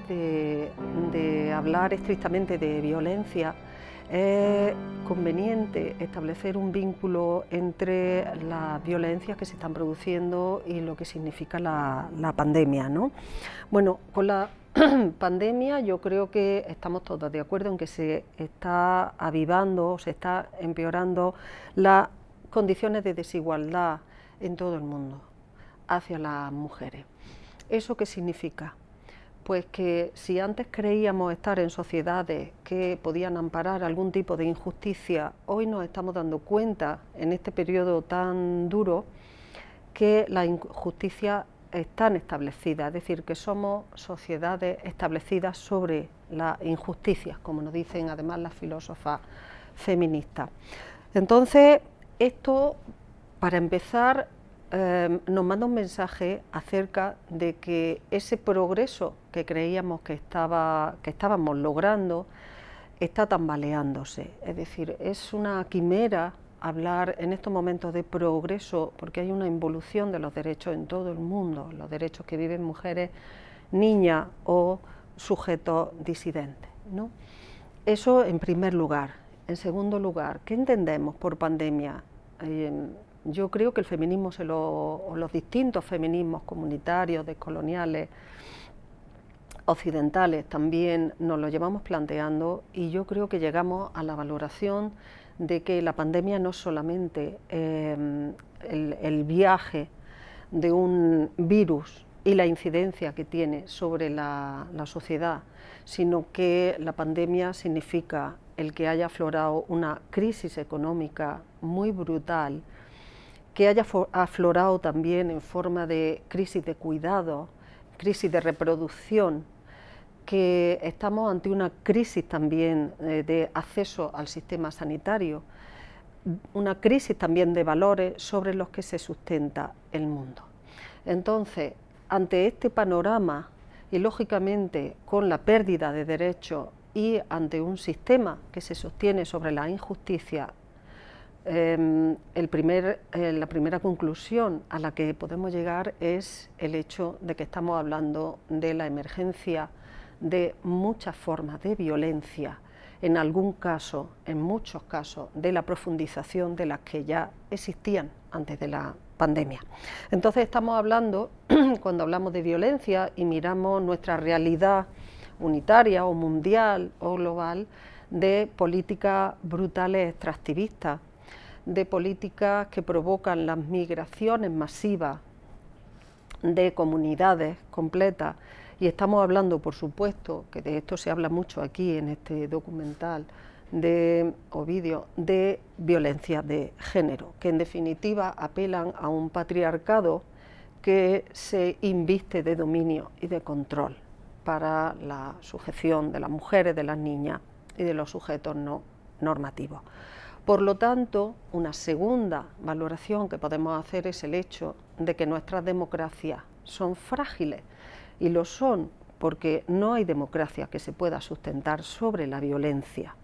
de hablar estrictamente de violencia, es conveniente establecer un vínculo entre las violencias que se están produciendo y lo que significa la pandemia, ¿no? Bueno, con la pandemia yo creo que estamos todos de acuerdo en que se está avivando, se está empeorando las condiciones de desigualdad en todo el mundo hacia las mujeres. ¿Eso qué significa? Pues que si antes creíamos estar en sociedades que podían amparar algún tipo de injusticia, hoy nos estamos dando cuenta, en este periodo tan duro, que las injusticias están establecidas, es decir, que somos sociedades establecidas sobre las injusticias, como nos dicen además las filósofas feministas. Entonces, esto, para empezar, nos manda un mensaje acerca de que ese progreso que creíamos que estábamos logrando está tambaleándose. Es decir, es una quimera hablar en estos momentos de progreso, porque hay una involución de los derechos en todo el mundo, los derechos que viven mujeres, niñas o sujetos disidentes, ¿no? Eso en primer lugar. En segundo lugar, ¿qué entendemos por pandemia? Yo creo que el feminismo, o los distintos feminismos comunitarios, descoloniales, occidentales, también nos lo llevamos planteando, y yo creo que llegamos a la valoración de que la pandemia no es solamente el viaje de un virus y la incidencia que tiene sobre la sociedad, sino que la pandemia significa el que haya aflorado una crisis económica muy brutal, que haya aflorado también en forma de crisis de cuidado, crisis de reproducción, que estamos ante una crisis también de acceso al sistema sanitario, una crisis también de valores sobre los que se sustenta el mundo. Entonces, ante este panorama y lógicamente con la pérdida de derechos y ante un sistema que se sostiene sobre la injusticia, la primera conclusión a la que podemos llegar es el hecho de que estamos hablando de la emergencia de muchas formas de violencia, en algún caso, en muchos casos, de la profundización de las que ya existían antes de la pandemia. Entonces estamos hablando, cuando hablamos de violencia y miramos nuestra realidad unitaria o mundial o global, de políticas brutales extractivistas, de políticas que provocan las migraciones masivas de comunidades completas, y estamos hablando, por supuesto, que de esto se habla mucho aquí en este documental de Ovidio, de violencia de género, que en definitiva apelan a un patriarcado que se inviste de dominio y de control para la sujeción de las mujeres, de las niñas y de los sujetos no normativos. Por lo tanto, una segunda valoración que podemos hacer es el hecho de que nuestras democracias son frágiles, y lo son porque no hay democracia que se pueda sustentar sobre la violencia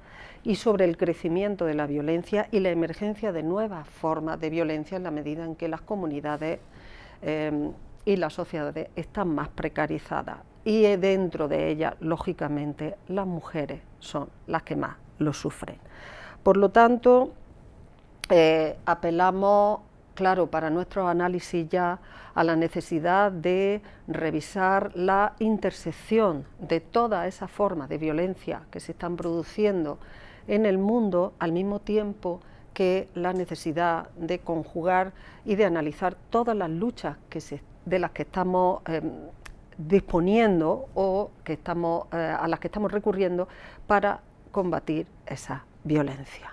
y sobre el crecimiento de la violencia y la emergencia de nuevas formas de violencia en la medida en que las comunidades y las sociedades están más precarizadas, y dentro de ellas, lógicamente, las mujeres son las que más lo sufren. Por lo tanto, apelamos, claro, para nuestro análisis ya a la necesidad de revisar la intersección de todas esas formas de violencia que se están produciendo en el mundo, al mismo tiempo que la necesidad de conjugar y de analizar todas las luchas de las que estamos disponiendo o a las que estamos recurriendo para combatir esa violencia.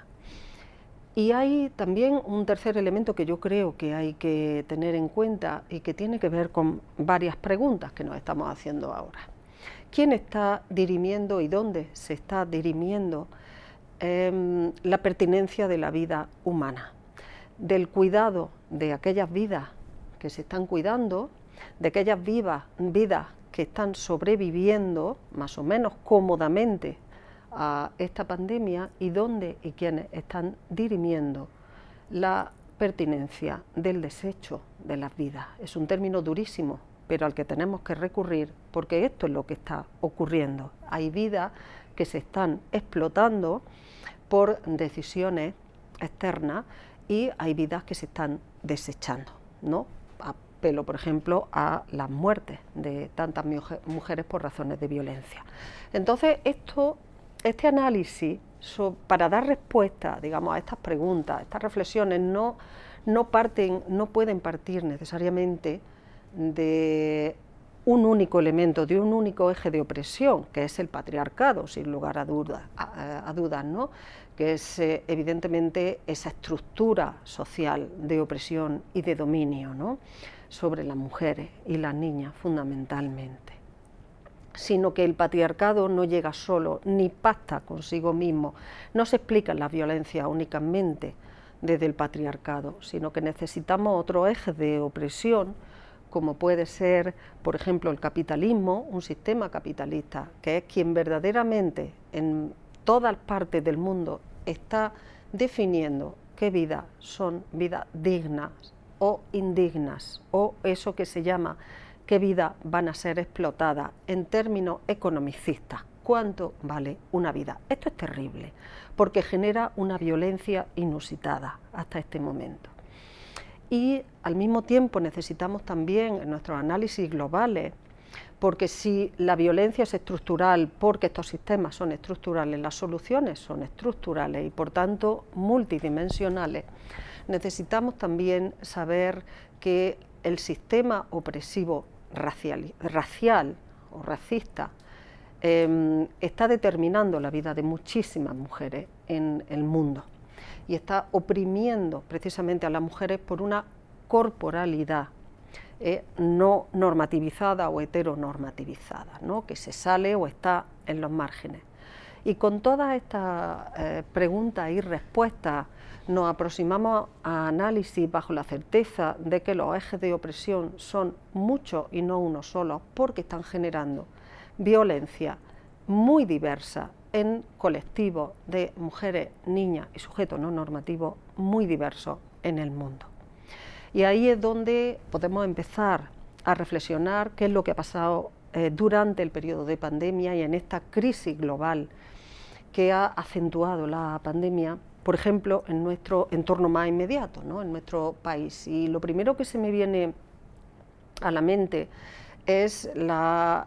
Y hay también un tercer elemento que yo creo que hay que tener en cuenta y que tiene que ver con varias preguntas que nos estamos haciendo ahora. ¿Quién está dirimiendo y dónde se está dirimiendo la pertinencia de la vida humana? Del cuidado de aquellas vidas que se están cuidando, de aquellas vidas que están sobreviviendo más o menos cómodamente a esta pandemia, y dónde y quiénes están dirimiendo la pertinencia del desecho de las vidas. Es un término durísimo, pero al que tenemos que recurrir, porque esto es lo que está ocurriendo. Hay vidas que se están explotando por decisiones externas y hay vidas que se están desechando, ¿no? Apelo, por ejemplo, a las muertes de tantas mujeres por razones de violencia. Entonces, este análisis para dar respuesta, digamos, a estas preguntas, estas reflexiones, no pueden partir necesariamente de un único elemento, de un único eje de opresión, que es el patriarcado, sin lugar a dudas, ¿no? Que es evidentemente esa estructura social de opresión y de dominio, ¿no? Sobre las mujeres y las niñas fundamentalmente, sino que el patriarcado no llega solo, ni pacta consigo mismo, no se explican las violencias únicamente desde el patriarcado, sino que necesitamos otro eje de opresión, como puede ser, por ejemplo, el capitalismo, un sistema capitalista, que es quien verdaderamente en todas partes del mundo está definiendo qué vidas son vidas dignas o indignas, o eso que se llama qué vidas van a ser explotadas en términos economicistas. ¿Cuánto vale una vida? Esto es terrible, porque genera una violencia inusitada hasta este momento. Y al mismo tiempo necesitamos también en nuestros análisis globales, porque si la violencia es estructural, porque estos sistemas son estructurales, las soluciones son estructurales y por tanto multidimensionales, necesitamos también saber que el sistema opresivo racial o racista está determinando la vida de muchísimas mujeres en el mundo y está oprimiendo precisamente a las mujeres por una corporalidad no normativizada o heteronormativizada, ¿no? Que se sale o está en los márgenes. Y con todas estas preguntas y respuestas nos aproximamos a análisis bajo la certeza de que los ejes de opresión son muchos y no uno solo, porque están generando violencia muy diversa en colectivos de mujeres, niñas y sujetos no normativos muy diversos en el mundo. Y ahí es donde podemos empezar a reflexionar qué es lo que ha pasado durante el periodo de pandemia y en esta crisis global que ha acentuado la pandemia, por ejemplo, en nuestro entorno más inmediato, ¿no? En nuestro país. Y lo primero que se me viene a la mente es la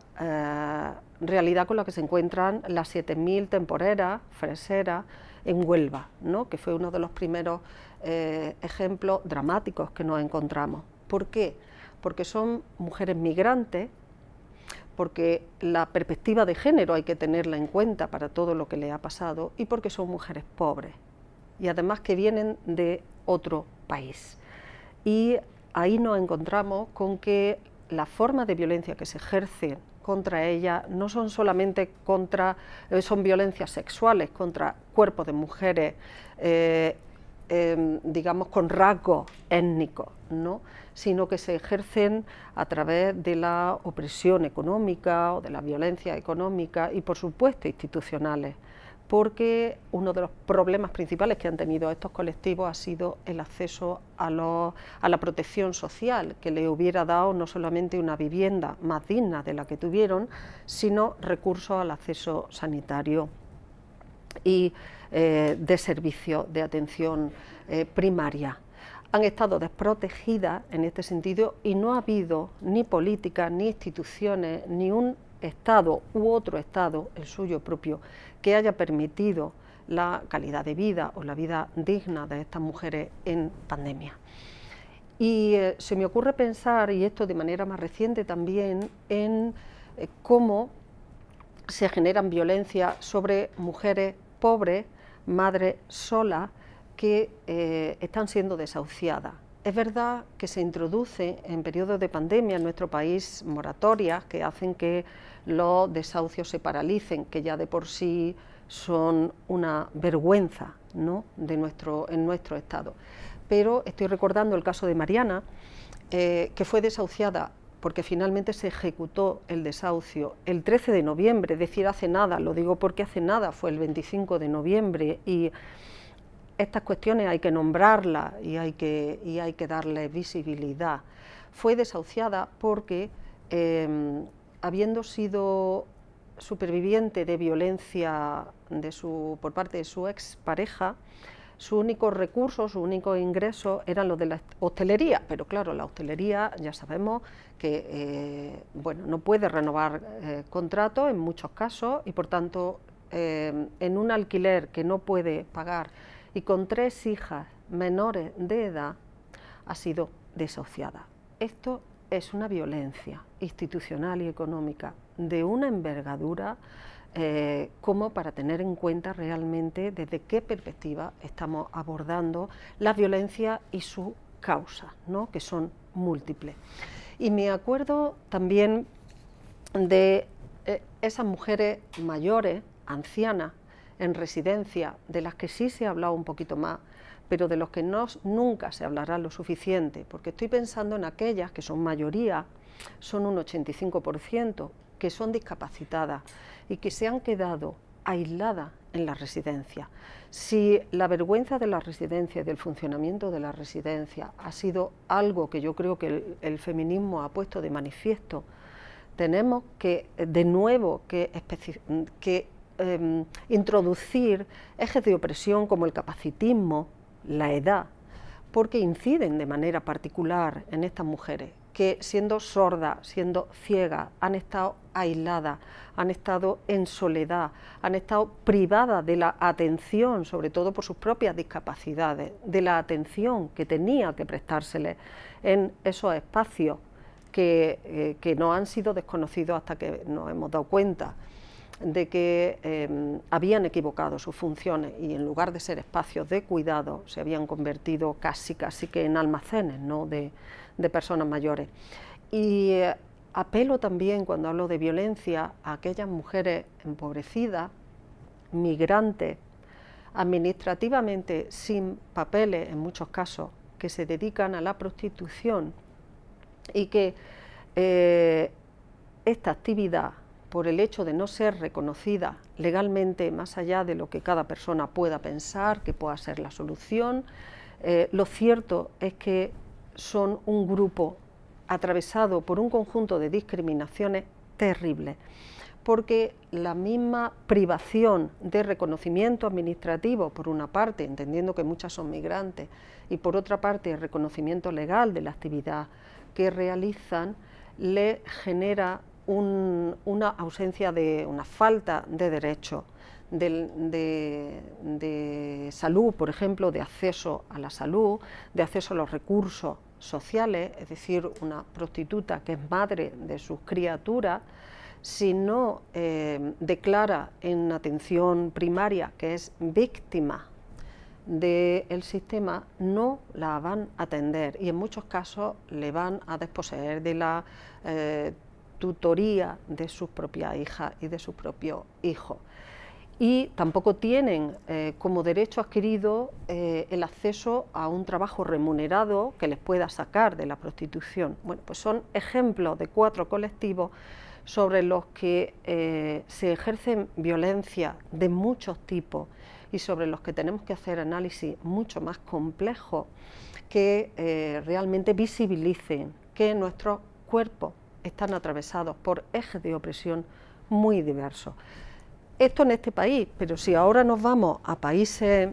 realidad con la que se encuentran las 7.000 temporeras, freseras, en Huelva, ¿no? Que fue uno de los primeros ejemplos dramáticos que nos encontramos. ¿Por qué? Porque son mujeres migrantes, porque la perspectiva de género hay que tenerla en cuenta para todo lo que le ha pasado y porque son mujeres pobres y además que vienen de otro país. Y ahí nos encontramos con que las formas de violencia que se ejercen contra ellas no son solamente son violencias sexuales contra cuerpos de mujeres, digamos con rasgos étnicos, ¿no? Sino que se ejercen a través de la opresión económica o de la violencia económica y por supuesto institucionales, porque uno de los problemas principales que han tenido estos colectivos ha sido el acceso a la protección social, que le hubiera dado no solamente una vivienda más digna de la que tuvieron, sino recursos al acceso sanitario y de servicio de atención primaria. Han estado desprotegidas en este sentido y no ha habido ni políticas, ni instituciones, ni un Estado u otro Estado, el suyo propio, que haya permitido la calidad de vida o la vida digna de estas mujeres en pandemia. Y se me ocurre pensar, y esto de manera más reciente también, en cómo se generan violencias sobre mujeres pobres, madres solas, que están siendo desahuciadas. Es verdad que se introduce en periodos de pandemia en nuestro país moratorias que hacen que los desahucios se paralicen, que ya de por sí son una vergüenza, ¿no? en nuestro Estado. Pero estoy recordando el caso de Mariana, que fue desahuciada porque finalmente se ejecutó el desahucio el 13 de noviembre, es decir, hace nada, lo digo porque hace nada, fue el 25 de noviembre, y estas cuestiones hay que nombrarlas y hay que darle visibilidad. Fue desahuciada porque habiendo sido superviviente de violencia por parte de su expareja, su único recurso, su único ingreso eran los de la hostelería, pero claro, la hostelería ya sabemos que bueno, no puede renovar contratos en muchos casos y por tanto en un alquiler que no puede pagar y con 3 hijas menores de edad ha sido desahuciada. Esto es una violencia institucional y económica de una envergadura como para tener en cuenta realmente desde qué perspectiva estamos abordando la violencia y su causa, ¿no? Que son múltiples. Y me acuerdo también de esas mujeres mayores, ancianas, en residencia, de las que sí se ha hablado un poquito más, pero de los que nunca se hablará lo suficiente, porque estoy pensando en aquellas que son mayoría, son un 85%, que son discapacitadas y que se han quedado aisladas en la residencia. Si la vergüenza de la residencia y del funcionamiento de la residencia ha sido algo que yo creo que el feminismo ha puesto de manifiesto, tenemos que de nuevo introducir ejes de opresión como el capacitismo, la edad, porque inciden de manera particular en estas mujeres que siendo sordas, siendo ciegas, han estado aisladas, han estado en soledad, han estado privadas de la atención, sobre todo por sus propias discapacidades, de la atención que tenía que prestárseles en esos espacios que no han sido desconocidos hasta que nos hemos dado cuenta de que habían equivocado sus funciones y en lugar de ser espacios de cuidado se habían convertido casi que en almacenes, ¿no? de personas mayores. Y apelo también, cuando hablo de violencia, a aquellas mujeres empobrecidas, migrantes, administrativamente sin papeles en muchos casos, que se dedican a la prostitución y que esta actividad, por el hecho de no ser reconocida legalmente, más allá de lo que cada persona pueda pensar que pueda ser la solución, lo cierto es que son un grupo atravesado por un conjunto de discriminaciones terribles, porque la misma privación de reconocimiento administrativo, por una parte, entendiendo que muchas son migrantes, y por otra parte el reconocimiento legal de la actividad que realizan, le genera una ausencia una falta de derechos, de salud, por ejemplo, de acceso a la salud, de acceso a los recursos sociales, es decir, una prostituta que es madre de sus criaturas, si no declara en atención primaria que es víctima del sistema, no la van a atender y en muchos casos le van a desposeer de la tutoría de sus propias hijas y de sus propios hijos. Y tampoco tienen como derecho adquirido el acceso a un trabajo remunerado que les pueda sacar de la prostitución. Bueno, pues son ejemplos de 4 colectivos sobre los que se ejercen violencia de muchos tipos y sobre los que tenemos que hacer análisis mucho más complejos que realmente visibilicen que nuestros cuerpos están atravesados por ejes de opresión muy diversos. Esto en este país, pero si ahora nos vamos a países,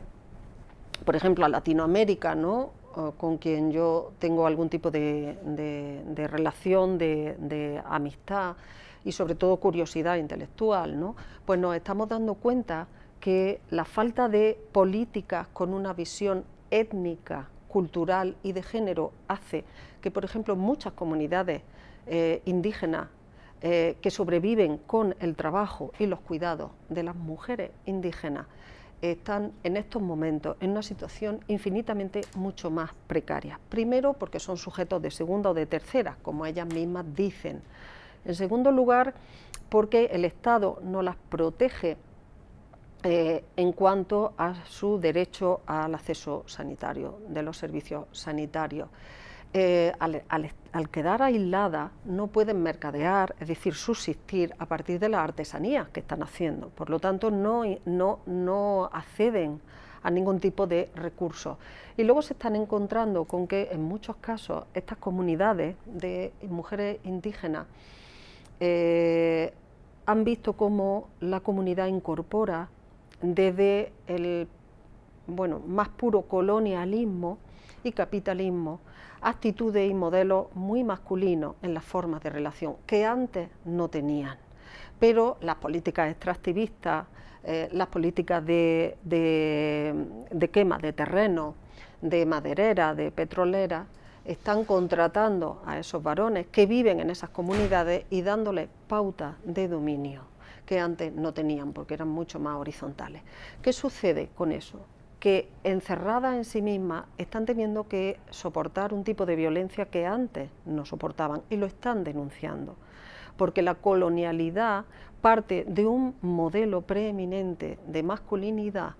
por ejemplo a Latinoamérica, ¿no? Con quien yo tengo algún tipo de relación, de amistad y sobre todo curiosidad intelectual, ¿no? Pues nos estamos dando cuenta que la falta de políticas con una visión étnica, cultural y de género hace que, por ejemplo, muchas comunidades indígenas que sobreviven con el trabajo y los cuidados de las mujeres indígenas están en estos momentos en una situación infinitamente mucho más precaria. Primero, porque son sujetos de segunda o de tercera, como ellas mismas dicen. En segundo lugar, porque el Estado no las protege en cuanto a su derecho al acceso sanitario, de los servicios sanitarios. Al quedar aisladas no pueden mercadear, es decir, subsistir a partir de las artesanías que están haciendo. Por lo tanto, no acceden a ningún tipo de recursos. Y luego se están encontrando con que en muchos casos estas comunidades de mujeres indígenas han visto cómo la comunidad incorpora desde el más puro colonialismo y capitalismo actitudes y modelos muy masculinos en las formas de relación que antes no tenían. Pero las políticas extractivistas, las políticas de quema de terreno, de maderera, de petrolera, están contratando a esos varones que viven en esas comunidades y dándoles pautas de dominio que antes no tenían porque eran mucho más horizontales. ¿Qué sucede con eso? Que encerradas en sí mismas están teniendo que soportar un tipo de violencia que antes no soportaban y lo están denunciando, porque la colonialidad parte de un modelo preeminente de masculinidad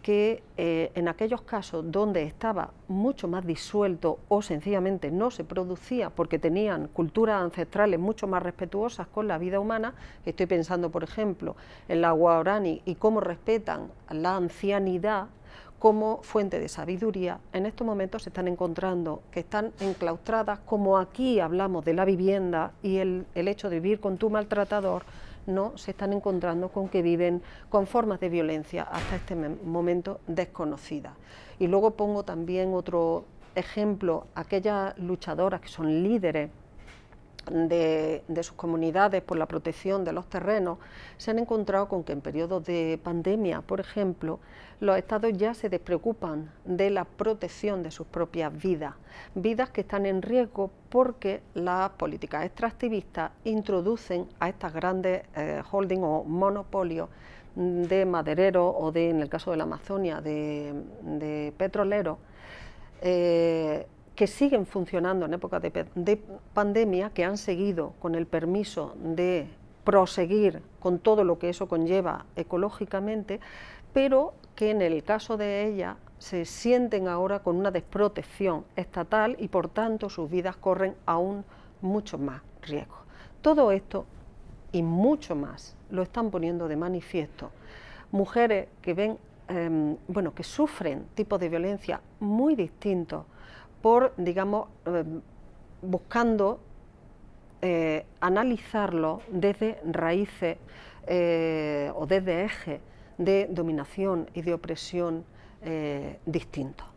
que en aquellos casos donde estaba mucho más disuelto o sencillamente no se producía porque tenían culturas ancestrales mucho más respetuosas con la vida humana, estoy pensando por ejemplo en la guaraní y cómo respetan la ancianidad como fuente de sabiduría, en estos momentos se están encontrando que están enclaustradas, como aquí hablamos de la vivienda y el hecho de vivir con tu maltratador, no se están encontrando con que viven con formas de violencia hasta este momento desconocidas. Y luego pongo también otro ejemplo, aquellas luchadoras que son líderes de sus comunidades por la protección de los terrenos, se han encontrado con que en periodos de pandemia, por ejemplo, los estados ya se despreocupan de la protección de sus propias vidas, vidas que están en riesgo porque las políticas extractivistas introducen a estas grandes holdings o monopolios de madereros o en el caso de la Amazonia, de petroleros, que siguen funcionando en época de pandemia, que han seguido con el permiso de proseguir con todo lo que eso conlleva ecológicamente, pero que en el caso de ellas se sienten ahora con una desprotección estatal y por tanto sus vidas corren aún mucho más riesgo. Todo esto y mucho más lo están poniendo de manifiesto mujeres que ven, que sufren tipos de violencia muy distintos por, digamos, buscando analizarlo desde raíces o desde ejes de dominación y de opresión distintos.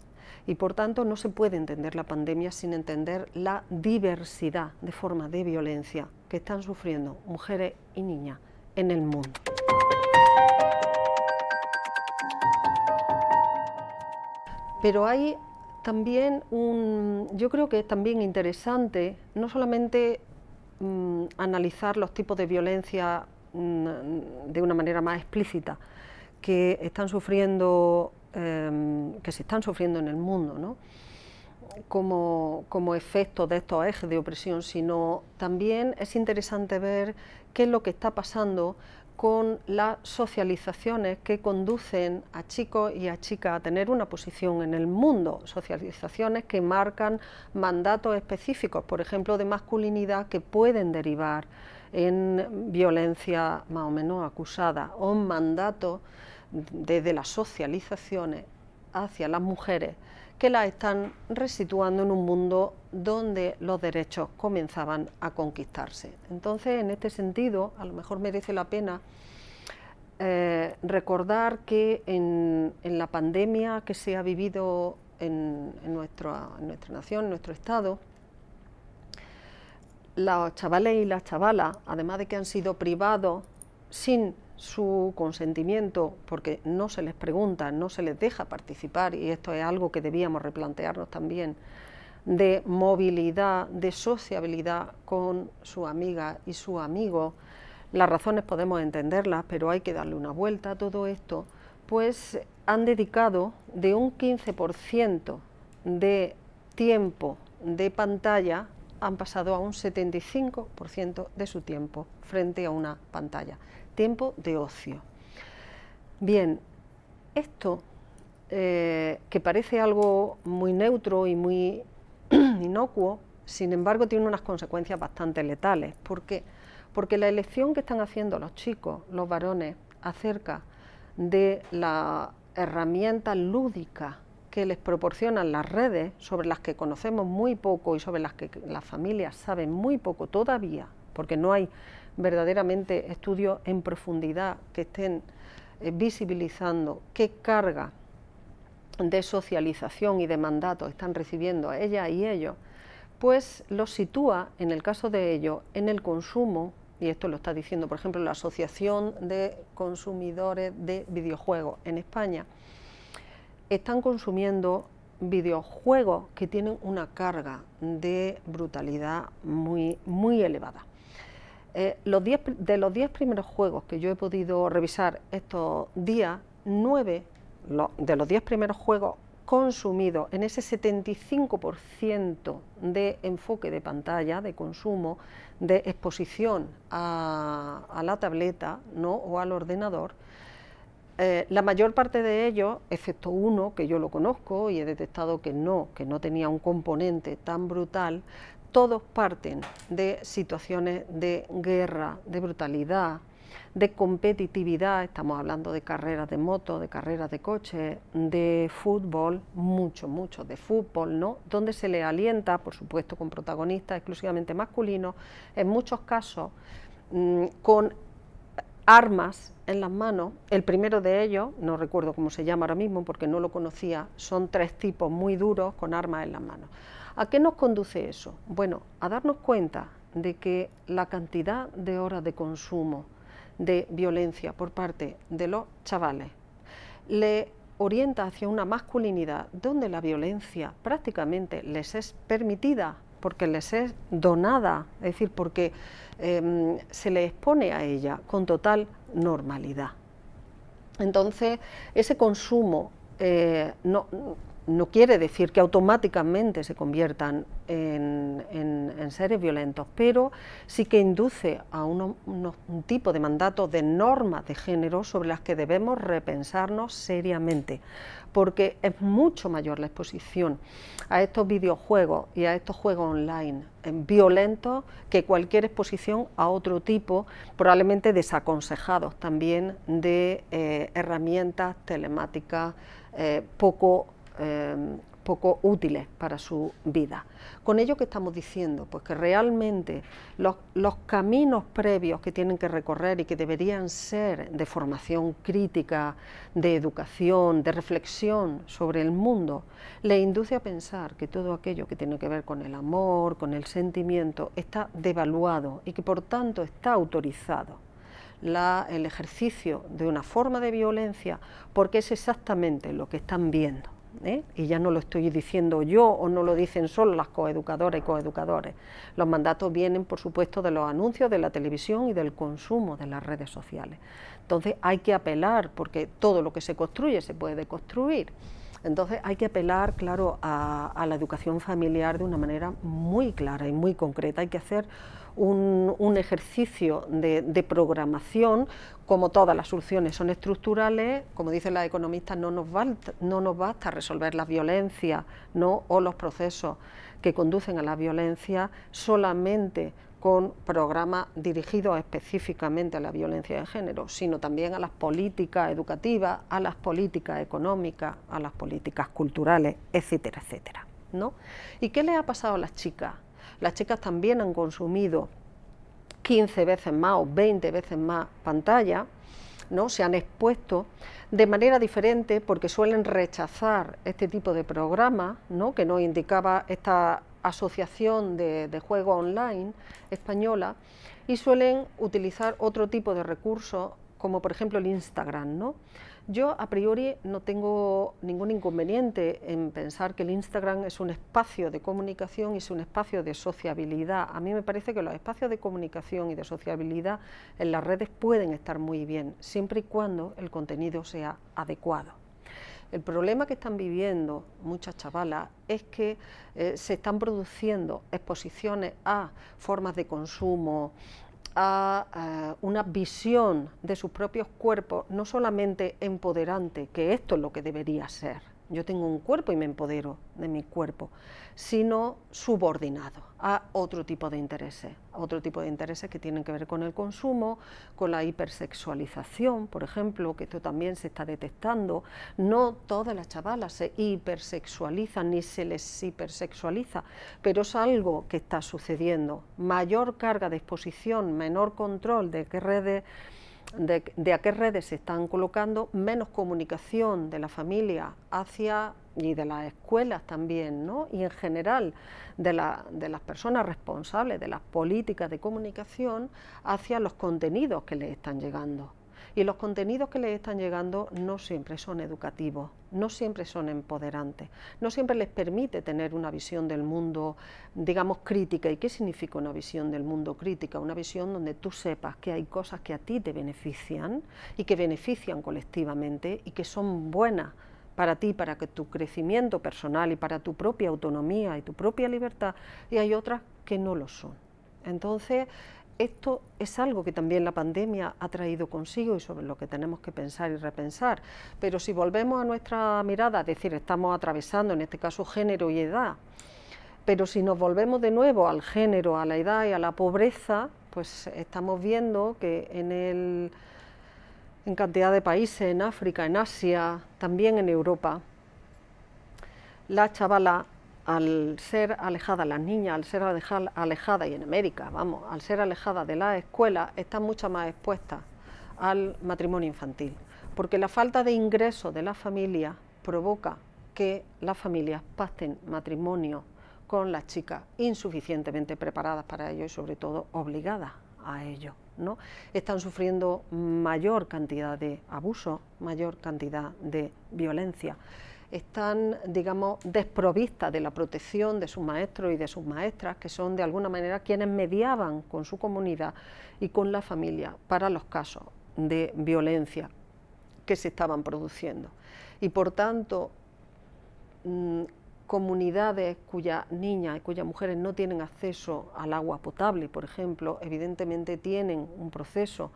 Y por tanto no se puede entender la pandemia sin entender la diversidad de formas de violencia que están sufriendo mujeres y niñas en el mundo. Pero hay también yo creo que es también interesante no solamente analizar los tipos de violencia de una manera más explícita que están sufriendo, que se están sufriendo en el mundo, ¿no? como efecto de estos ejes de opresión, sino también es interesante ver qué es lo que está pasando con las socializaciones que conducen a chicos y a chicas a tener una posición en el mundo, socializaciones que marcan mandatos específicos, por ejemplo, de masculinidad que pueden derivar en violencia más o menos acusada, o mandatos desde las socializaciones hacia las mujeres que las están resituando en un mundo donde los derechos comenzaban a conquistarse. Entonces, en este sentido, a lo mejor merece la pena recordar que en la pandemia que se ha vivido en nuestra nación, en nuestro estado, los chavales y las chavalas, además de que han sido privados sin su consentimiento, porque no se les pregunta, no se les deja participar, y esto es algo que debíamos replantearnos también, de movilidad, de sociabilidad con su amiga y su amigo. Las razones podemos entenderlas, pero hay que darle una vuelta a todo esto, pues han dedicado de un 15% de tiempo de pantalla, han pasado a un 75% de su tiempo frente a una pantalla. Tiempo de ocio. Bien, esto que parece algo muy neutro y muy inocuo, sin embargo tiene unas consecuencias bastante letales. ¿Por qué? Porque la elección que están haciendo los chicos, los varones, acerca de la herramientas lúdicas que les proporcionan las redes, sobre las que conocemos muy poco y sobre las que las familias saben muy poco todavía, porque no hay verdaderamente estudios en profundidad que estén visibilizando qué carga de socialización y de mandato están recibiendo ellas y ellos, pues los sitúa, en el caso de ellos, en el consumo, y esto lo está diciendo, por ejemplo, la Asociación de Consumidores de Videojuegos en España, están consumiendo videojuegos que tienen una carga de brutalidad muy, muy elevada. De los 10 primeros juegos que yo he podido revisar estos días, 9 de los 10 primeros juegos consumidos en ese 75% de enfoque de pantalla, de consumo, de exposición a la tableta, ¿no?, o al ordenador, la mayor parte de ellos, excepto uno que yo lo conozco y he detectado que no tenía un componente tan brutal, todos parten de situaciones de guerra, de brutalidad, de competitividad. Estamos hablando de carreras de moto, de carreras de coche, de fútbol, mucho de fútbol, ¿no?, donde se le alienta, por supuesto con protagonistas exclusivamente masculinos, en muchos casos con armas en las manos. El primero de ellos, no recuerdo cómo se llama ahora mismo porque no lo conocía, son 3 tipos muy duros con armas en las manos. ¿A qué nos conduce eso? Bueno, a darnos cuenta de que la cantidad de horas de consumo de violencia por parte de los chavales le orienta hacia una masculinidad donde la violencia prácticamente les es permitida porque les es donada, es decir, porque se les expone a ella con total normalidad. Entonces, ese consumo no quiere decir que automáticamente se conviertan en seres violentos, pero sí que induce a un tipo de mandatos, de normas de género sobre las que debemos repensarnos seriamente, porque es mucho mayor la exposición a estos videojuegos y a estos juegos online violentos que cualquier exposición a otro tipo, probablemente desaconsejados también, de herramientas telemáticas poco útiles para su vida. Con ello, ¿qué estamos diciendo? Pues que realmente los caminos previos que tienen que recorrer y que deberían ser de formación crítica, de educación, de reflexión sobre el mundo, le induce a pensar que todo aquello que tiene que ver con el amor, con el sentimiento, está devaluado y que por tanto está autorizado el ejercicio de una forma de violencia porque es exactamente lo que están viendo. Y ya no lo estoy diciendo yo o no lo dicen solo las coeducadoras y coeducadores. Los mandatos vienen, por supuesto, de los anuncios, de la televisión y del consumo de las redes sociales. Entonces hay que apelar, porque todo lo que se construye se puede deconstruir. Entonces hay que apelar, claro, a la educación familiar de una manera muy clara y muy concreta. Hay que hacer un ejercicio de programación. Como todas las soluciones son estructurales, como dicen las economistas, no nos basta resolver las violencias, ¿no?, o los procesos que conducen a la violencia solamente con programas dirigidos específicamente a la violencia de género, sino también a las políticas educativas, a las políticas económicas, a las políticas culturales, etcétera, etcétera, ¿no? ¿Y qué le ha pasado a las chicas? Las chicas también han consumido 15 veces más o 20 veces más pantalla, ¿no? Se han expuesto de manera diferente porque suelen rechazar este tipo de programas, ¿no?, que nos indicaba esta asociación de juegos online española, y suelen utilizar otro tipo de recursos como por ejemplo el Instagram, ¿no? Yo a priori no tengo ningún inconveniente en pensar que el Instagram es un espacio de comunicación y es un espacio de sociabilidad. A mí me parece que los espacios de comunicación y de sociabilidad en las redes pueden estar muy bien, siempre y cuando el contenido sea adecuado. El problema que están viviendo muchas chavalas es que se están produciendo exposiciones a formas de consumo, a una visión de sus propios cuerpos, no solamente empoderante, que esto es lo que debería ser, yo tengo un cuerpo y me empodero de mi cuerpo, sino subordinado a otro tipo de intereses, que tienen que ver con el consumo, con la hipersexualización, por ejemplo, que esto también se está detectando. No todas las chavalas se hipersexualizan ni se les hipersexualiza, pero es algo que está sucediendo. Mayor carga de exposición, menor control de qué redes a qué redes se están colocando, menos comunicación de la familia hacia y de las escuelas también, ¿no? Y en general de las personas responsables de las políticas de comunicación hacia los contenidos que les están llegando. Y los contenidos que les están llegando no siempre son educativos, no siempre son empoderantes, no siempre les permite tener una visión del mundo, digamos, crítica. ¿Y qué significa una visión del mundo crítica? Una visión donde tú sepas que hay cosas que a ti te benefician y que benefician colectivamente y que son buenas para ti, para que tu crecimiento personal y para tu propia autonomía y tu propia libertad, y hay otras que no lo son. Entonces, esto es algo que también la pandemia ha traído consigo y sobre lo que tenemos que pensar y repensar. Pero si volvemos a nuestra mirada, es decir, estamos atravesando en este caso género y edad, pero si nos volvemos de nuevo al género, a la edad y a la pobreza, pues estamos viendo que en cantidad de países, en África, en Asia, también en Europa, la chavala, al ser alejada, las niñas, al ser alejadas, y en América, vamos, al ser alejadas de la escuela, están mucho más expuestas al matrimonio infantil, porque la falta de ingresos de la familia provoca que las familias pacten matrimonio con las chicas insuficientemente preparadas para ello y sobre todo obligadas a ello, ¿no? Están sufriendo mayor cantidad de abuso, mayor cantidad de violencia. Están, digamos, desprovistas de la protección de sus maestros y de sus maestras, que son de alguna manera quienes mediaban con su comunidad y con la familia para los casos de violencia que se estaban produciendo. Y por tanto, comunidades cuyas niñas y cuyas mujeres no tienen acceso al agua potable, por ejemplo, evidentemente tienen un proceso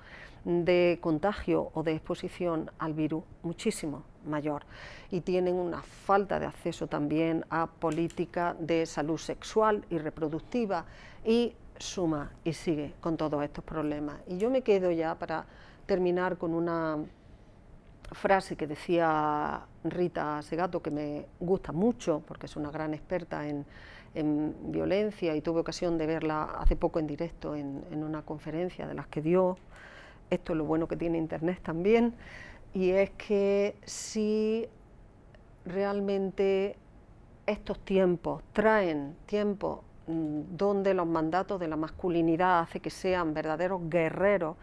de contagio o de exposición al virus muchísimo mayor y tienen una falta de acceso también a políticas de salud sexual y reproductiva y suma y sigue con todos estos problemas. Y yo me quedo ya para terminar con una frase que decía Rita Segato, que me gusta mucho porque es una gran experta en violencia y tuve ocasión de verla hace poco en directo en una conferencia de las que dio. Esto es lo bueno que tiene Internet también, y es que si realmente estos tiempos traen tiempos donde los mandatos de la masculinidad hacen que sean verdaderos guerreros,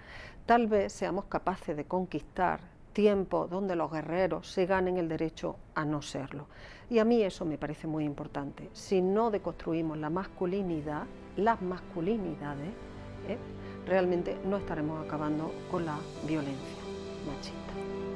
tal vez seamos capaces de conquistar tiempos donde los guerreros se ganen el derecho a no serlo. Y a mí eso me parece muy importante. Si no deconstruimos la masculinidad, las masculinidades, realmente no estaremos acabando con la violencia machista.